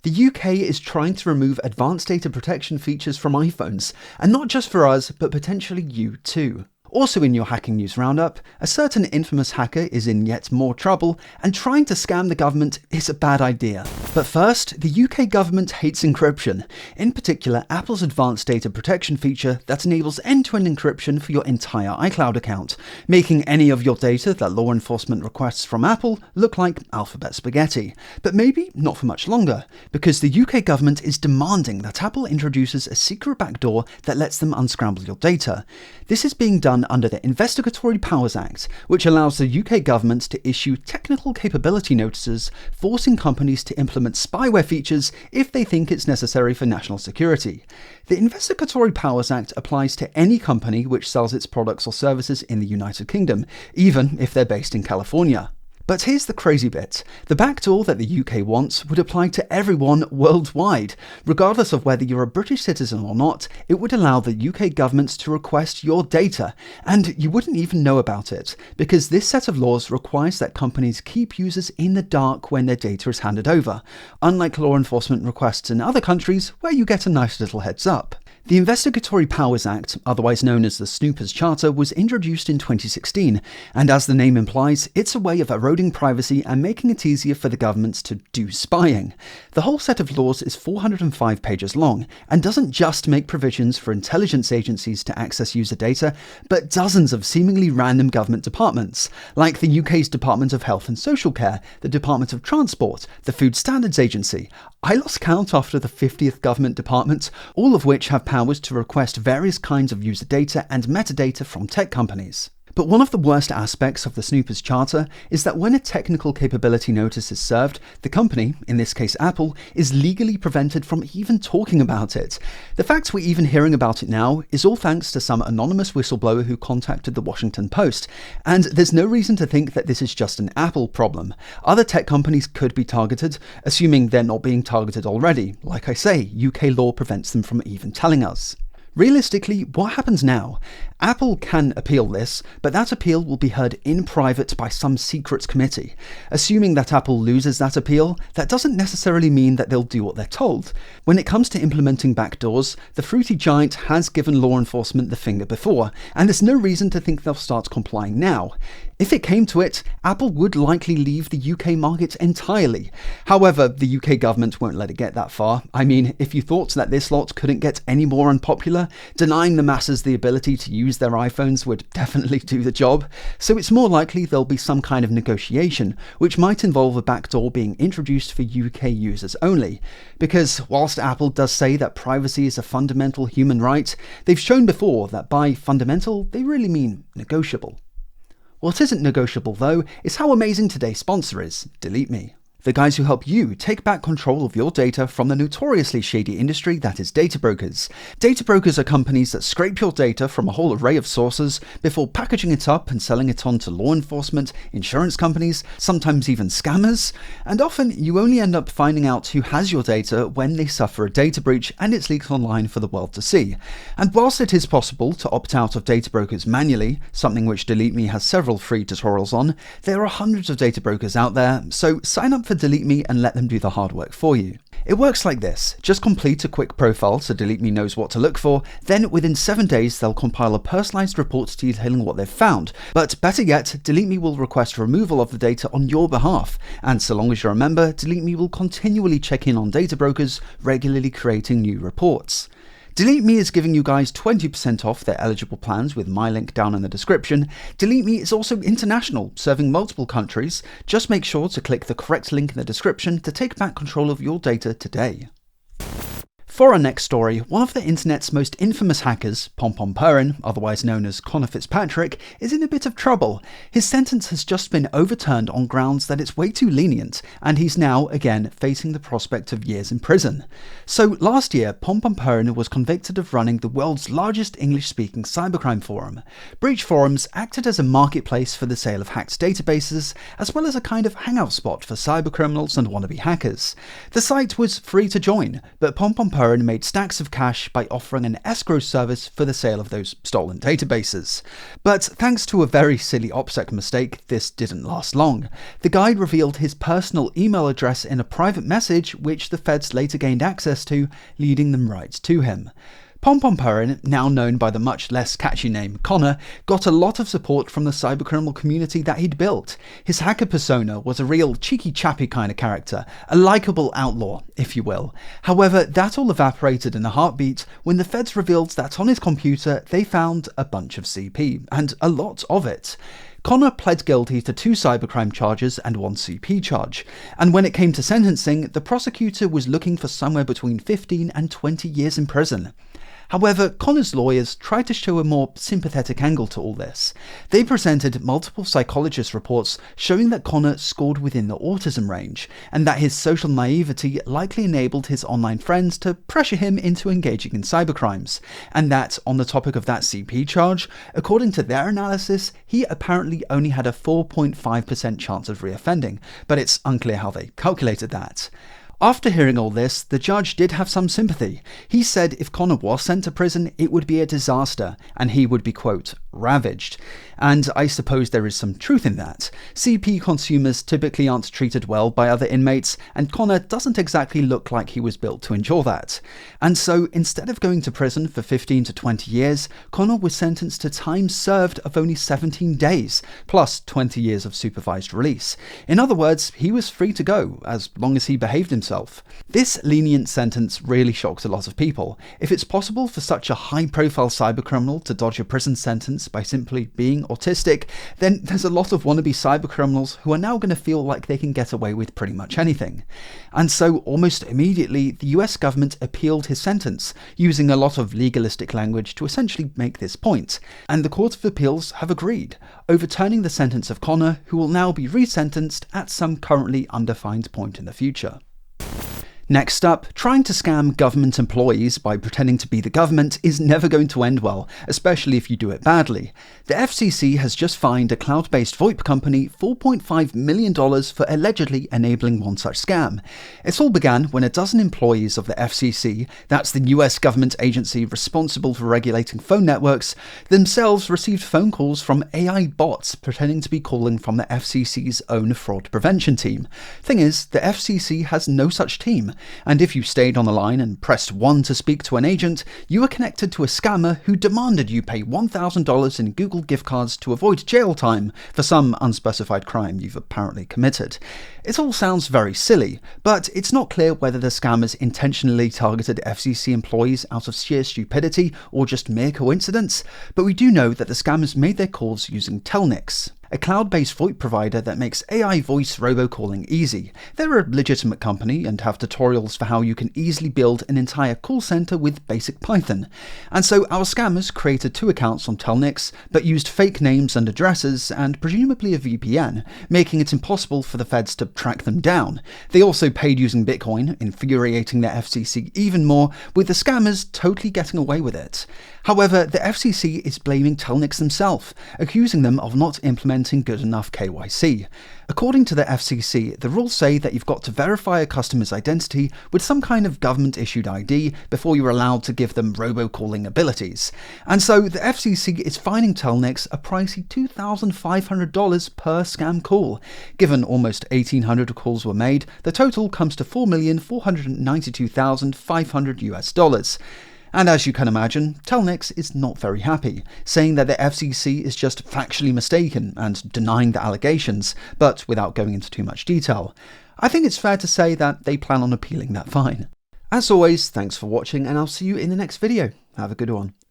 The UK is trying to remove advanced data protection features from iPhones, and not just for us, but potentially you too. Also in your hacking news roundup, a certain infamous hacker is in yet more trouble, and trying to scam the government is a bad idea. But first, the UK government hates encryption, in particular Apple's advanced data protection feature that enables end-to-end encryption for your entire iCloud account, making any of your data that law enforcement requests from Apple look like alphabet spaghetti. But maybe not for much longer, because the UK government is demanding that Apple introduces a secret backdoor that lets them unscramble your data. This is being done under the Investigatory Powers Act, which allows the UK government to issue technical capability notices, forcing companies to implement spyware features if they think it's necessary for national security. The Investigatory Powers Act applies to any company which sells its products or services in the United Kingdom, even if they're based in California. But here's the crazy bit. The backdoor that the UK wants would apply to everyone worldwide. Regardless of whether you're a British citizen or not, it would allow the UK government to request your data, and you wouldn't even know about it, because this set of laws requires that companies keep users in the dark when their data is handed over, unlike law enforcement requests in other countries where you get a nice little heads up. The Investigatory Powers Act, otherwise known as the Snoopers Charter, was introduced in 2016, and as the name implies, it's a way of eroding privacy and making it easier for the government to do spying. The whole set of laws is 405 pages long, and doesn't just make provisions for intelligence agencies to access user data, but dozens of seemingly random government departments, like the UK's Department of Health and Social Care, the Department of Transport, the Food Standards Agency. I lost count after the 50th government department, all of which have powers to request various kinds of user data and metadata from tech companies. But one of the worst aspects of the Snoopers Charter is that when a technical capability notice is served, the company, in this case Apple, is legally prevented from even talking about it. The fact we're even hearing about it now is all thanks to some anonymous whistleblower who contacted the Washington Post, and there's no reason to think that this is just an Apple problem. Other tech companies could be targeted, assuming they're not being targeted already. Like I say, UK law prevents them from even telling us. Realistically, what happens now? Apple can appeal this, but that appeal will be heard in private by some secret committee. Assuming that Apple loses that appeal, that doesn't necessarily mean that they'll do what they're told. When it comes to implementing backdoors, the fruity giant has given law enforcement the finger before, and there's no reason to think they'll start complying now. If it came to it, Apple would likely leave the UK market entirely. However, the UK government won't let it get that far. I mean, if you thought that this lot couldn't get any more unpopular, denying the masses the ability to use their iPhones would definitely do the job. So it's more likely there'll be some kind of negotiation, which might involve a backdoor being introduced for UK users only. Because whilst Apple does say that privacy is a fundamental human right, they've shown before that by fundamental, they really mean negotiable. What isn't negotiable though is how amazing today's sponsor is, Delete Me. The guys who help you take back control of your data from the notoriously shady industry that is data brokers. Data brokers are companies that scrape your data from a whole array of sources before packaging it up and selling it on to law enforcement, insurance companies, sometimes even scammers, and often you only end up finding out who has your data when they suffer a data breach and it's leaked online for the world to see. And whilst it is possible to opt out of data brokers manually, something which Delete Me has several free tutorials on, there are hundreds of data brokers out there, so sign up for Delete Me and let them do the hard work for you. It works like this: just complete a quick profile so Delete Me knows what to look for, then within 7 days they'll compile a personalized report detailing what they've found. But better yet, Delete Me will request removal of the data on your behalf, and so long as you're a member, Delete Me will continually check in on data brokers, regularly creating new reports. Delete Me is giving you guys 20% off their eligible plans with my link down in the description. Delete Me is also international, serving multiple countries. Just make sure to click the correct link in the description to take back control of your data today. For our next story, one of the internet's most infamous hackers, PomPomPurin, otherwise known as Connor Fitzpatrick, is in a bit of trouble. His sentence has just been overturned on grounds that it's way too lenient, and he's now, again, facing the prospect of years in prison. So last year, PomPomPurin was convicted of running the world's largest English-speaking cybercrime forum. Breach Forums acted as a marketplace for the sale of hacked databases, as well as a kind of hangout spot for cybercriminals and wannabe hackers. The site was free to join, but PomPomPurin Perrin made stacks of cash by offering an escrow service for the sale of those stolen databases. But thanks to a very silly OPSEC mistake, this didn't last long. The guy revealed his personal email address in a private message, which the feds later gained access to, leading them right to him. Pompom Perrin, now known by the much less catchy name Connor, got a lot of support from the cybercriminal community that he'd built. His hacker persona was a real cheeky chappy kind of character, a likeable outlaw, if you will. However, that all evaporated in a heartbeat when the feds revealed that on his computer they found a bunch of CP, and a lot of it. Connor pled guilty to 2 cybercrime charges and 1 CP charge, and when it came to sentencing, the prosecutor was looking for somewhere between 15 and 20 years in prison. However, Connor's lawyers tried to show a more sympathetic angle to all this. They presented multiple psychologist reports showing that Connor scored within the autism range, and that his social naivety likely enabled his online friends to pressure him into engaging in cybercrimes, and that, on the topic of that CP charge, according to their analysis, he apparently only had a 4.5% chance of reoffending, but it's unclear how they calculated that. After hearing all this, the judge did have some sympathy. He said if Connor was sent to prison, it would be a disaster, and he would be, quote, ravaged. And I suppose there is some truth in that. CP consumers typically aren't treated well by other inmates, and Connor doesn't exactly look like he was built to endure that. And so, instead of going to prison for 15 to 20 years, Connor was sentenced to time served of only 17 days, plus 20 years of supervised release. In other words, he was free to go, as long as he behaved himself. This lenient sentence really shocks a lot of people. If it's possible for such a high-profile cybercriminal to dodge a prison sentence by simply being autistic, then there's a lot of wannabe cybercriminals who are now going to feel like they can get away with pretty much anything. And so, almost immediately, the US government appealed his sentence, using a lot of legalistic language to essentially make this point. And the Court of Appeals have agreed, overturning the sentence of Connor, who will now be resentenced at some currently undefined point in the future. Next up, trying to scam government employees by pretending to be the government is never going to end well, especially if you do it badly. The FCC has just fined a cloud-based VoIP company $4.5 million for allegedly enabling one such scam. It all began when a dozen employees of the FCC, that's the US government agency responsible for regulating phone networks, themselves received phone calls from AI bots pretending to be calling from the FCC's own fraud prevention team. Thing is, the FCC has no such team. And if you stayed on the line and pressed 1 to speak to an agent, you were connected to a scammer who demanded you pay $1,000 in Google gift cards to avoid jail time for some unspecified crime you've apparently committed. It all sounds very silly, but it's not clear whether the scammers intentionally targeted FCC employees out of sheer stupidity or just mere coincidence, but we do know that the scammers made their calls using Telnyx, a cloud-based VoIP provider that makes AI voice robocalling easy. They're a legitimate company and have tutorials for how you can easily build an entire call center with basic Python. And so our scammers created 2 accounts on Telnyx, but used fake names and addresses, and presumably a VPN, making it impossible for the feds to track them down. They also paid using Bitcoin, infuriating the FCC even more, with the scammers totally getting away with it. However, the FCC is blaming Telnyx themselves, accusing them of not implementing good enough KYC. According to the FCC, the rules say that you've got to verify a customer's identity with some kind of government-issued ID before you're allowed to give them robocalling abilities. And so the FCC is fining Telnyx a pricey $2,500 per scam call. Given almost 1,800 calls were made, the total comes to $4,492,500 US. And as you can imagine, Telnyx is not very happy, saying that the FCC is just factually mistaken and denying the allegations, but without going into too much detail. I think it's fair to say that they plan on appealing that fine. As always, thanks for watching, and I'll see you in the next video. Have a good one.